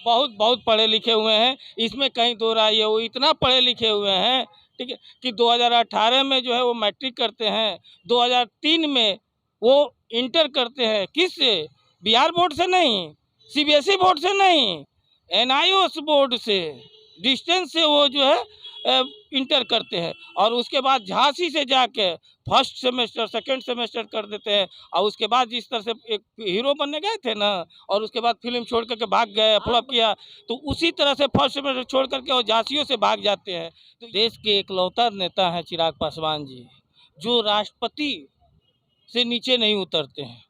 बहुत बहुत पढ़े लिखे हुए हैं, इसमें कहीं दो राय है। वो इतना पढ़े लिखे हुए हैं, ठीक है, कि 2018 में जो है वो मैट्रिक करते हैं, 2003 में वो इंटर करते हैं। किस से? बिहार बोर्ड से नहीं, सीबीएसई बोर्ड से नहीं, एनआईओएस बोर्ड से, डिस्टेंस से वो जो है इंटर करते हैं। और उसके बाद झांसी से जाके फर्स्ट सेमेस्टर सेकंड सेमेस्टर कर देते हैं। और उसके बाद जिस तरह से एक हीरो बनने गए थे ना, और उसके बाद फिल्म छोड़ करके भाग गए, फ्लॉप किया, तो उसी तरह से फर्स्ट सेमेस्टर छोड़ करके और झांसियों से भाग जाते हैं। तो देश के इकलौता नेता हैं चिराग पासवान जी, जो राष्ट्रपति से नीचे नहीं उतरते हैं।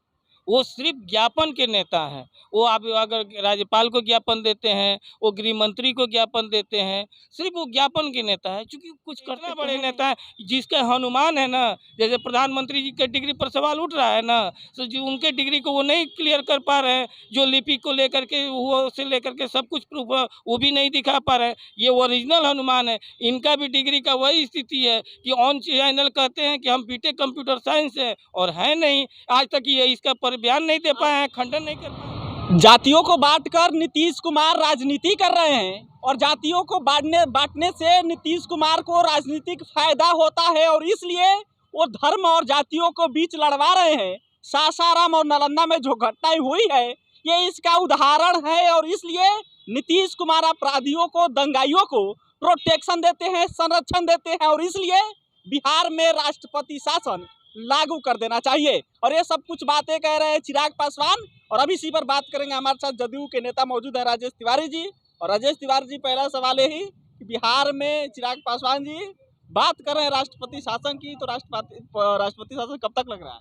वो सिर्फ ज्ञापन के नेता हैं। वो आप अगर राज्यपाल को ज्ञापन देते हैं, वो गृह मंत्री को ज्ञापन देते हैं, सिर्फ वो ज्ञापन के नेता है। चूंकि कुछ करते बड़े नेता है, जिसका अनुमान है ना, जैसे प्रधानमंत्री जी के डिग्री पर सवाल उठ रहा है ना, तो जो उनके डिग्री को वो नहीं क्लियर कर पा रहे हैं, जो लिपि को लेकर के वो से लेकर के सब कुछ प्रूफ वो भी नहीं दिखा पा रहे हैं। ये ओरिजिनल अनुमान है। इनका भी डिग्री का वही स्थिति है कि ऑन चैनल कहते हैं कि हम बीटेक कंप्यूटर साइंस है, और है नहीं। आज तक ये इसका बयान नहीं दे पाए हैं, खंडन नहीं कर पाए। जातियों को बांटकर नीतीश कुमार राजनीति कर रहे हैं, और जातियों को बांटने से नीतीश कुमार को राजनीतिक फायदा होता है, और इसलिए वो धर्म और जातियों को बीच लड़वा रहे हैं। सासाराम और नालंदा में जो घटनाएं हुई है, ये इसका उदाहरण है। और इसलिए नीतीश कुमार अपराधियों को, दंगाइयों को प्रोटेक्शन देते हैं, संरक्षण देते हैं, और इसलिए बिहार में राष्ट्रपति शासन लागू कर देना चाहिए। और ये सब कुछ बातें कह रहे हैं चिराग पासवान। और अभी इसी पर बात करेंगे। हमारे साथ जदयू के नेता मौजूद है राजेश तिवारी जी। और राजेश तिवारी जी, पहला सवाल यही कि बिहार में चिराग पासवान जी बात कर रहे हैं राष्ट्रपति शासन की, तो राष्ट्रपति शासन कब तक लग रहा है?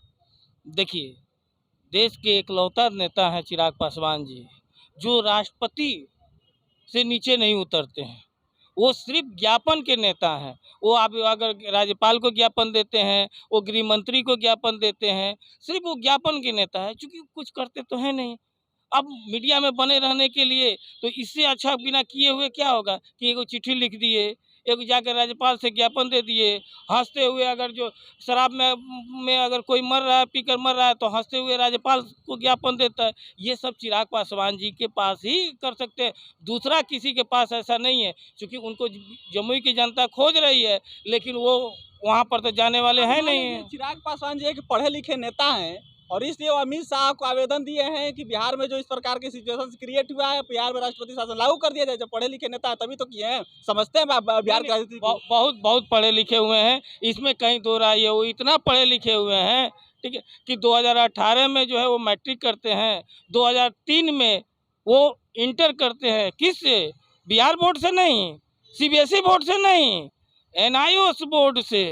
देखिए, देश के इकलौता नेता हैं चिराग पासवान जी, जो राष्ट्रपति से नीचे नहीं उतरते हैं। वो सिर्फ ज्ञापन के नेता हैं। वो आप अगर राज्यपाल को ज्ञापन देते हैं, वो गृह मंत्री को ज्ञापन देते हैं, सिर्फ वो ज्ञापन के नेता है। चूंकि कुछ करते तो है नहीं। अब मीडिया में बने रहने के लिए तो इससे अच्छा बिना किए हुए क्या होगा कि एगो चिट्ठी लिख दिए, एक जाकर राज्यपाल से ज्ञापन दे दिए, हंसते हुए। अगर जो शराब में अगर कोई मर रहा है, पीकर मर रहा है, तो हंसते हुए राज्यपाल को ज्ञापन देता है। ये सब चिराग पासवान जी के पास ही कर सकते हैं, दूसरा किसी के पास ऐसा नहीं है। क्योंकि उनको जमुई की जनता खोज रही है, लेकिन वो वहाँ पर तो जाने वाले हैं नहीं। चिराग पासवान जी एक पढ़े लिखे नेता हैं, और इसलिए वो अमित शाह को आवेदन दिए हैं कि बिहार में जो इस प्रकार की सिचुएशन क्रिएट हुआ है, बिहार में राष्ट्रपति शासन लागू कर दिया जाए। जब पढ़े लिखे नेता है तभी तो किए हैं, समझते हैं बिहार की राजनीति को। बहुत बहुत पढ़े लिखे हुए हैं, इसमें कहीं दो राय है। वो इतना पढ़े लिखे हुए हैं, ठीक है, कि 2018 में जो है वो मैट्रिक करते हैं, 2003 में वो इंटर करते हैं। किस से? बिहार बोर्ड से नहीं, सीबीएसई बोर्ड से नहीं, एनआईओएस बोर्ड से,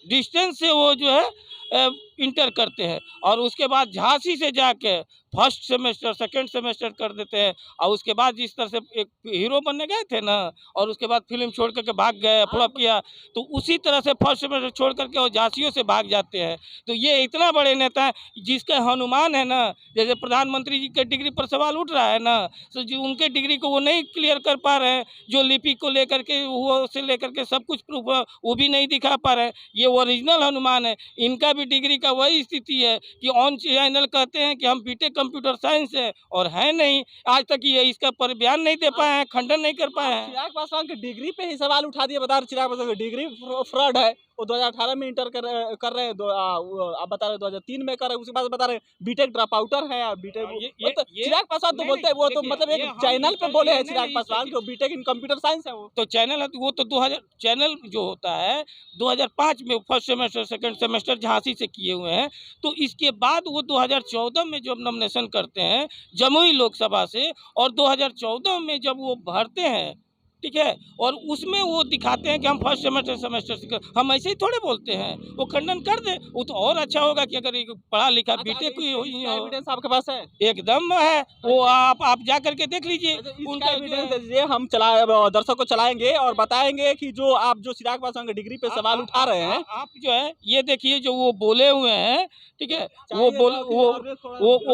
डिस्टेंस से वो जो है इंटर करते हैं। और उसके बाद झांसी से जाके फर्स्ट सेमेस्टर सेकंड सेमेस्टर कर देते हैं। और उसके बाद जिस तरह से एक हीरो बनने गए थे ना, और उसके बाद फिल्म छोड़ करके भाग गए, फ्लॉप किया, तो उसी तरह से फर्स्ट सेमेस्टर छोड़ करके और झांसियों से भाग जाते हैं। तो ये इतना बड़े नेता है, जिसका अनुमान है ना, जैसे प्रधानमंत्री जी के डिग्री पर सवाल उठ रहा है ना, तो जो उनके डिग्री को वो नहीं क्लियर कर पा रहे हैं, जो लिपि को लेकर के वो से लेकर के सब कुछ प्रूफ वो भी नहीं दिखा पा रहे हैं। ये ओरिजिनल अनुमान है। इनका भी डिग्री का वही स्थिति है कि ऑन चैनल कहते हैं कि हम बीटेक कंप्यूटर साइंस है, और है नहीं। आज तक ये इसका बयान नहीं दे पाए हैं, खंडन नहीं कर पाए हैं। चिराग पासवान की डिग्री पे ही सवाल उठा दिए। बता रहे चिराग पासवान की डिग्री फ्रॉड है। वो 2018 में इंटर कर रहे हैं, आप बता रहे 2003 में कर रहे हैं, उसके बाद बता रहे बीटेक ड्रॉप आउटर है। बीटेक चिराग पासवान तो बोलते हैं, वो तो मतलब एक चैनल पे बोले हैं चिराग पासवान को बीटेक इन कंप्यूटर साइंस है। वो तो चैनल है, वो तो 2000 चैनल जो होता है 2005 में first semester second semester Jhansi से किए हुए हैं। तो इसके बाद वो 2014 में जब नॉमिनेशन करते हैं जमुई लोकसभा से, और 2014 में जब वो भरते हैं, ठीक है, और उसमें वो दिखाते हैं कि हम फर्स्ट सेमेस्टर हम ऐसे ही थोड़े बोलते हैं। वो खंडन कर दे, वो तो और अच्छा होगा कि अगर एक पढ़ा लिखा बीटेक कोई एविडेंस आपके पास है? एकदम है। वो आप जा करके देख लीजिए। उनका एविडेंस दीजिए, हम दर्शकों को चलाएंगे और बताएंगे कि जो आप जो चिराग पासवान की डिग्री पे सवाल उठा रहे हैं, आप जो है ये देखिए, जो वो बोले हुए हैं, ठीक है, वो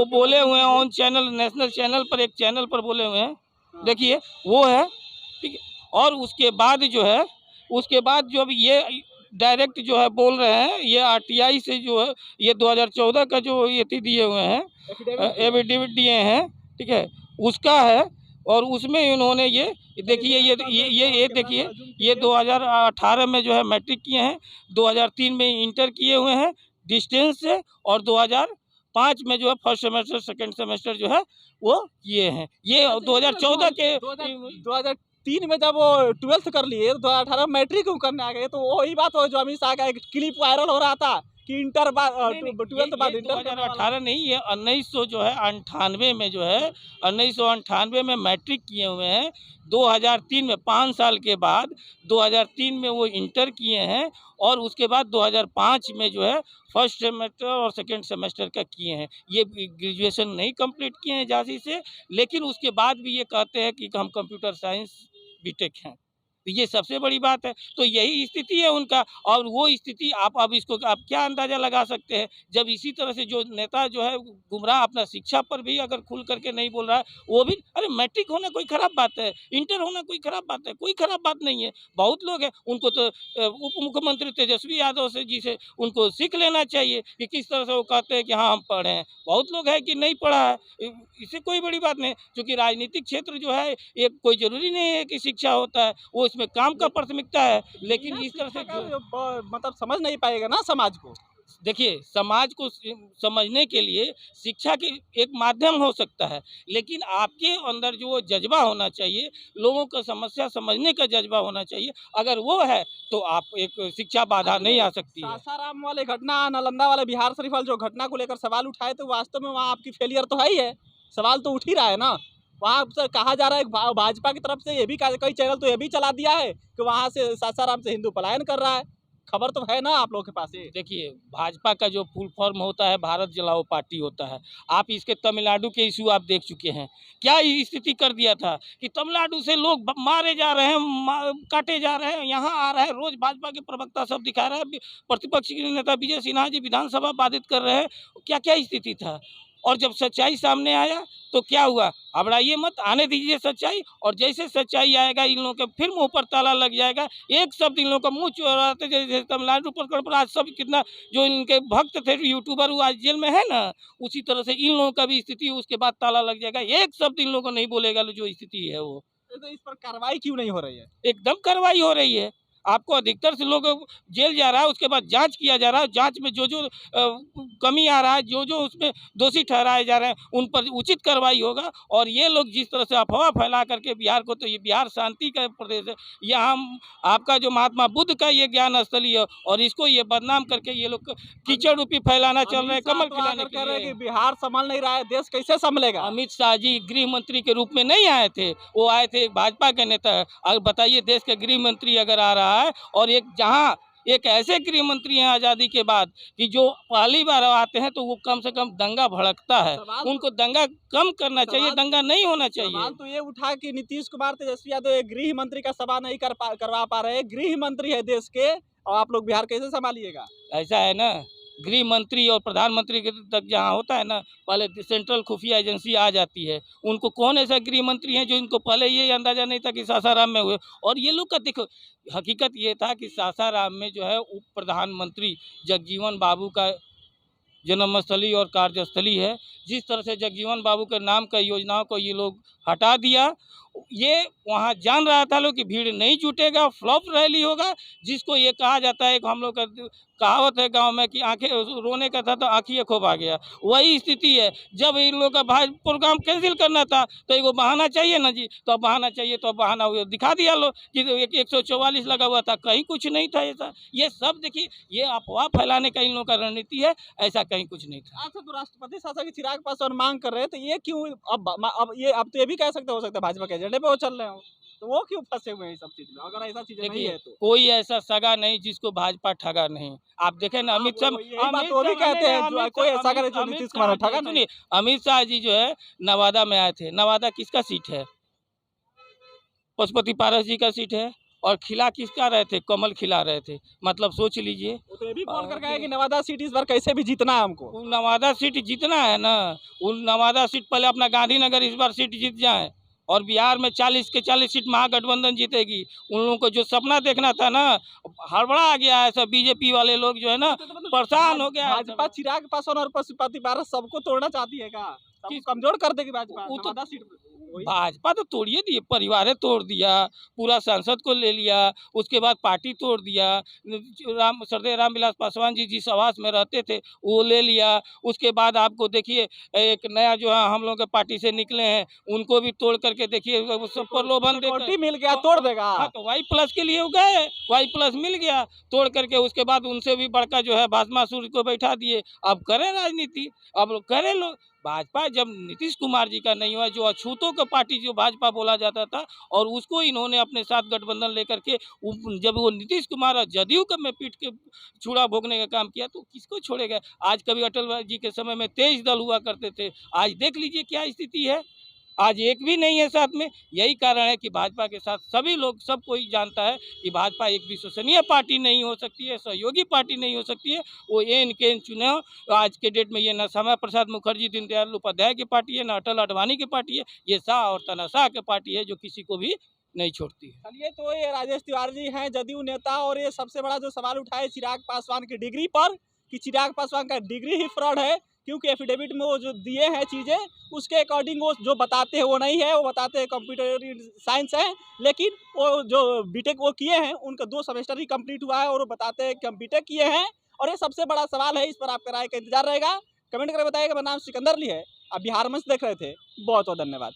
बोले हुए हैं ऑन चैनल, नेशनल चैनल पर, एक चैनल पर बोले हुए हैं। देखिए वो है, ठीक है। और उसके बाद जो है, उसके बाद जो ये डायरेक्ट जो है बोल रहे हैं, ये आरटीआई से जो है ये 2014 का जो ये दिए हुए हैं, एफिडेविट दिए हैं, ठीक है, उसका है। और उसमें इन्होंने ये देखिए ये देखिए ये 2018 में जो है मैट्रिक किए हैं, 2003 में इंटर किए हुए हैं डिस्टेंस से, और 2005 में जो है फर्स्ट सेमेस्टर सेकंड सेमेस्टर जो है वो किए हैं। ये 2014 के 2003 में जब वो 12th कर लिए, 2018 में मैट्रिक करने आ गए, तो वही बात हो जो अमित शाह का एक क्लिप वायरल हो रहा था कि इंटर बाद 12th बाद इंटर करने वाला। 2018 नहीं, ये 1900 जो है 98 में जो है 1998 में मैट्रिक किए हुए हैं। 2003 में 5 साल के बाद 2003 में वो इंटर किए हैं, और उसके बाद 2005 में जो है फर्स्ट सेमेस्टर और सेकंड सेमेस्टर का किए हैं। ये ग्रेजुएशन नहीं कंप्लीट किए हैं झांसी से, लेकिन उसके बाद भी ये कहते हैं कि हम कंप्यूटर साइंस बीटेक हैं। तो ये सबसे बड़ी बात है। तो यही स्थिति है उनका, और वो स्थिति आप अब इसको आप क्या अंदाज़ा लगा सकते हैं, जब इसी तरह से जो नेता जो है गुमराह अपना शिक्षा पर भी अगर खुल करके नहीं बोल रहा है, वो भी अरे मैट्रिक होना कोई ख़राब बात है, इंटर होना कोई ख़राब बात है, कोई ख़राब बात नहीं है। बहुत लोग हैं, उनको तो उप मुख्यमंत्री तेजस्वी यादव से जी से उनको सीख लेना चाहिए कि किस तरह से वो कहते हैं कि हाँ हम पढ़े हैं। बहुत लोग हैं कि नहीं पढ़ा है, इससे कोई बड़ी बात नहीं, क्योंकि राजनीतिक क्षेत्र जो है ये कोई ज़रूरी नहीं है कि शिक्षा होता है, वो इसमें काम का प्राथमिकता है। लेकिन इस तरह से मतलब समझ नहीं पाएगा ना समाज को। देखिए, समाज को समझने के लिए शिक्षा के एक माध्यम हो सकता है, लेकिन आपके अंदर जो जज्बा होना चाहिए, लोगों का समस्या समझने का जज्बा होना चाहिए, अगर वो है तो आप एक शिक्षा बाधा नहीं आ सकती है। सासाराम वाले घटना, नालंदा वाले बिहार शरीफ वाले जो घटना को लेकर सवाल उठाए, तो वास्तव में वहाँ आपकी फेलियर तो है ही है, सवाल तो उठ ही रहा है ना। वहाँ से कहा जा रहा है भाजपा की तरफ से, ये भी कई चैनल तो ये भी चला दिया है कि वहाँ से सासाराम से हिंदू पलायन कर रहा है। खबर तो है ना आप लोगों के पास ये। देखिए, भाजपा का जो फुल फॉर्म होता है भारत जलाओ पार्टी होता है। आप इसके तमिलनाडु के इशू आप देख चुके हैं, क्या स्थिति कर दिया था कि तमिलनाडु से लोग मारे जा रहे हैं, काटे जा रहे हैं, यहाँ आ रहे हैं, रोज भाजपा के प्रवक्ता सब दिखा रहे हैं, प्रतिपक्ष के नेता विजय सिन्हा जी विधानसभा बाधित कर रहे हैं। क्या क्या स्थिति था, और जब सच्चाई सामने आया तो क्या हुआ, घबराइए मत, आने दीजिए सच्चाई, और जैसे सच्चाई आएगा इन लोगों के फिर मुंह पर ताला लग जाएगा। एक शब्द इन लोगों का मुंह चुराते, जैसे तमिलनाडु प्रकरण पर आज सब कितना जो इनके भक्त थे यूट्यूबर वो आज जेल में है ना, उसी तरह से इन लोगों का भी स्थिति उसके बाद ताला लग जाएगा। एक शब्द इन लोगों को नहीं बोलेगा जो स्थिति है वो। तो इस पर कार्रवाई क्यों नहीं हो रही है? एकदम कार्रवाई हो रही है। आपको अधिकतर से लोग जेल जा रहा है, उसके बाद जांच किया जा रहा है, जांच में जो कमी आ रहा है, जो उसमें दोषी ठहराए जा रहे हैं उन पर उचित कार्रवाई होगा। और ये लोग जिस तरह से अफवाह फैला करके बिहार को, तो ये बिहार शांति का प्रदेश है, यहाँ आपका जो महात्मा बुद्ध का ये ज्ञान स्थली है, और इसको ये बदनाम करके ये लोग कीचड़ रूपी फैलाना चल रहे हैं, कमल खिलाने के लिए। बिहार संभल नहीं रहा है, देश कैसे संभलेगा? अमित शाह जी गृह मंत्री के रूप में नहीं आए थे, वो आए थे भाजपा के नेता। अगर बताइए, देश के गृह मंत्री अगर आ रहा है, और एक जहां एक ऐसे गृह मंत्री हैं आज़ादी के बाद कि जो पहली बार आते हैं तो वो कम से कम दंगा भड़कता है, उनको दंगा कम करना चाहिए, दंगा नहीं होना चाहिए। सवाल तो ये उठा कि नीतीश कुमार तेजस्वी यादव गृह मंत्री का सभा नहीं करवा पा रहे, गृह मंत्री है देश के, और आप लोग बिहार कैसे संभालिएगा? ऐसा है ना, गृह मंत्री और प्रधानमंत्री के तक जहाँ होता है ना, पहले सेंट्रल खुफिया एजेंसी आ जाती है। उनको कौन ऐसा गृह मंत्री है जो इनको पहले ये अंदाज़ा नहीं था कि सासाराम में हुए। और ये लोग का देखो, हकीकत ये था कि सासाराम में जो है उप प्रधानमंत्री जगजीवन बाबू का जन्मस्थली और कार्यस्थली है। जिस तरह से जगजीवन बाबू के नाम का योजनाओं को ये लोग हटा दिया, ये वहाँ जान रहा था लोग कि भीड़ नहीं जुटेगा, फ्लॉप रैली होगा, जिसको ये कहा जाता है, हम लोग का कहावत है गांव में कि आंखें रोने का था तो आँखिए खूब आ गया। वही स्थिति है, जब इन लोगों का भाई प्रोग्राम कैंसिल करना था तो एक बहाना चाहिए ना जी, तो अब बहाना चाहिए, तो अब बहाना हुआ दिखा दिया लो कि 144 लगा हुआ था, कहीं कुछ नहीं था ऐसा। ये सब देखिए, ये अफवाह फैलाने का इन लोगों का रणनीति है, ऐसा कहीं कुछ नहीं था। अच्छा, तो राष्ट्रपति शासन की चिराग पासवान मांग कर रहे हैं, तो ये क्यों अब तो ये भी कह सकते हो सकता है भाजपा के एजेंडे पे वो चल रहे हो, तो वो क्यों फंसे हुए हैं इस सब चीज में? अगर ऐसा चीज नहीं है तो कोई ऐसा सगा नहीं जिसको भाजपा ठगा नहीं। आप देखें ना, अमित शाह वो भी कहते हैं कोई ऐसा करे जो नीतीश कुमार ने ठगा नहीं। अमित शाह जी जो है नवादा में आए थे, नवादा किसका सीट है? पशुपति पारस जी का सीट है, और खिला किसका रहे थे? कमल खिला रहे थे। मतलब सोच लीजिए, तो ये भी बोल कर गए कि नवादा सीट इस बार कैसे भी जीतना है हमको। उन नवादा सीट जीतना है ना, उन नवादा सीट पहले अपना गांधीनगर इस बार सीट जीत जाए, और बिहार में 40 के 40 सीट महागठबंधन जीतेगी। उन लोगों को जो सपना देखना था ना, हड़बड़ा आ गया है। सब बीजेपी वाले लोग जो है ना परेशान हो गया। भाजपा चिराग पासवान और पशुपति पारस सबको तोड़ना चाहती है क्या? कमजोर कर देगी भाजपा नवादा सीट भाजपा तो तोड़िए दिए, परिवार तोड़ दिया, पूरा सांसद को ले लिया, उसके बाद पार्टी तोड़ दिया, सरदार रामविलास पासवान जी जिस आवास में रहते थे वो ले लिया, उसके बाद आपको देखिए एक नया जो है हम लोग के पार्टी से निकले हैं उनको भी तोड़ करके देखिए वो सब प्रलोभन सिक्योरिटी मिल गया तोड़ देगा। हाँ तो वाई प्लस के लिए वो गए, वाई प्लस मिल गया तोड़ करके, उसके बाद उनसे भी बड़का जो है भस्मासुर को बैठा दिए। अब करें राजनीति, अब करें लोग। भाजपा जब नीतीश कुमार जी का नहीं हुआ, जो अछूतों का पार्टी जो भाजपा बोला जाता था, और उसको इन्होंने अपने साथ गठबंधन लेकर के जब वो नीतीश कुमार और जदयू का में पीट के छुरा भोगने का काम किया तो किसको छोड़ेगा। आज कभी अटल जी के समय में 23 दल हुआ करते थे, आज देख लीजिए क्या स्थिति है, आज एक भी नहीं है साथ में। यही कारण है कि भाजपा के साथ सभी लोग, सब कोई जानता है कि भाजपा एक विश्वसनीय पार्टी नहीं हो सकती है, सहयोगी पार्टी नहीं हो सकती है। वो एन के चुनाव आज के डेट में ये न श्यामा प्रसाद मुखर्जी, दीनदयाल उपाध्याय की पार्टी है, न अटल अडवाणी की पार्टी है, ये शाह और तानाशाह की पार्टी है जो किसी को भी नहीं छोड़ती है। चलिए, तो ये राजेश तिवारी जी हैं जदयू नेता, और ये सबसे बड़ा जो सवाल उठाए चिराग पासवान की डिग्री पर कि चिराग पासवान का डिग्री ही फ्रॉड है, क्योंकि एफिडेविट में वो जो दिए हैं चीज़ें उसके अकॉर्डिंग वो जो बताते हैं वो नहीं है, वो बताते हैं कंप्यूटर साइंस है, लेकिन वो जो बीटेक वो किए हैं उनका 2 सेमेस्टर ही कंप्लीट हुआ है और वो बताते हैं कि हम बीटेक किए हैं। और ये सबसे बड़ा सवाल है, इस पर आपका राय का इंतजार रहेगा। कमेंट करके बताइएगा। मेरा नाम सिकंदर अली है, आप बिहार मंच देख रहे थे। बहुत बहुत धन्यवाद।